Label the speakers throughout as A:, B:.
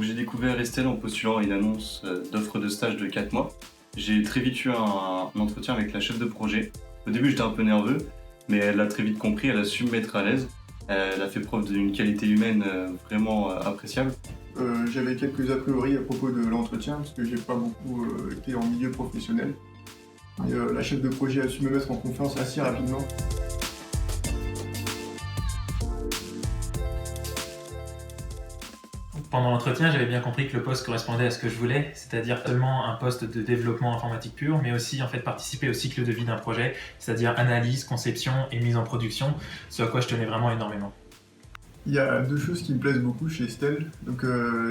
A: Donc j'ai découvert Estelle en postulant à une annonce d'offre de stage de 4 mois. J'ai très vite eu un entretien avec la chef de projet. Au début j'étais un peu nerveux, mais elle l'a très vite compris, elle a su me mettre à l'aise. Elle a fait preuve d'une qualité humaine vraiment appréciable.
B: J'avais quelques a priori à propos de l'entretien parce que j'ai pas beaucoup été en milieu professionnel. Et, la chef de projet a su me mettre en confiance assez rapidement.
C: Pendant l'entretien, j'avais bien compris que le poste correspondait à ce que je voulais, c'est-à-dire seulement un poste de développement informatique pur, mais aussi participer au cycle de vie d'un projet, c'est-à-dire analyse, conception et mise en production, ce à quoi je tenais vraiment énormément.
B: Il y a deux choses qui me plaisent beaucoup chez Estelle. Donc,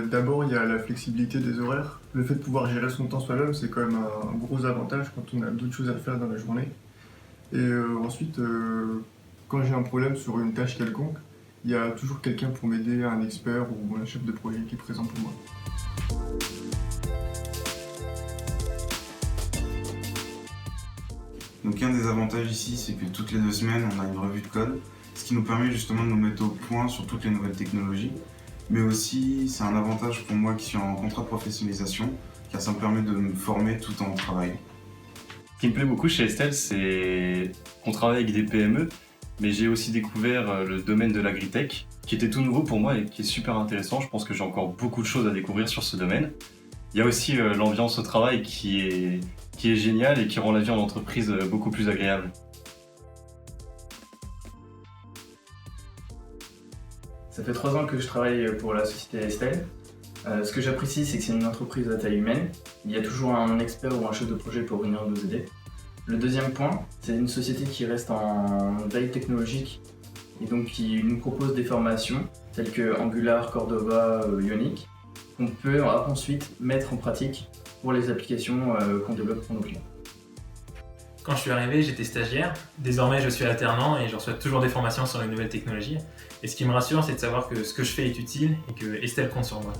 B: d'abord, il y a la flexibilité des horaires. Le fait de pouvoir gérer son temps soi-même, c'est quand même un gros avantage quand on a d'autres choses à faire dans la journée. Et ensuite, quand j'ai un problème sur une tâche quelconque, il y a toujours quelqu'un pour m'aider, un expert ou un chef de projet qui est présent pour moi.
D: Donc un des avantages ici, c'est que toutes les 2 semaines, on a une revue de code, ce qui nous permet justement de nous mettre au point sur toutes les nouvelles technologies. Mais aussi, c'est un avantage pour moi qui suis en contrat de professionnalisation, car ça me permet de me former tout en travaillant.
A: Ce qui me plaît beaucoup chez Estelle, c'est qu'on travaille avec des PME, mais j'ai aussi découvert le domaine de l'agritech, qui était tout nouveau pour moi et qui est super intéressant. Je pense que j'ai encore beaucoup de choses à découvrir sur ce domaine. Il y a aussi l'ambiance au travail qui est géniale et qui rend la vie en entreprise beaucoup plus agréable.
E: Ça fait 3 ans que je travaille pour la société Estelle. Ce que j'apprécie, c'est que c'est une entreprise à taille humaine. Il y a toujours un expert ou un chef de projet pour venir nous aider. Le deuxième point, c'est une société qui reste en veille technologique et donc qui nous propose des formations telles que Angular, Cordova, Ionic, qu'on peut ensuite mettre en pratique pour les applications qu'on développe pour nos clients.
C: Quand je suis arrivé, j'étais stagiaire. Désormais, je suis alternant et je reçois toujours des formations sur les nouvelles technologies. Et ce qui me rassure, c'est de savoir que ce que je fais est utile et que Estelle compte sur moi.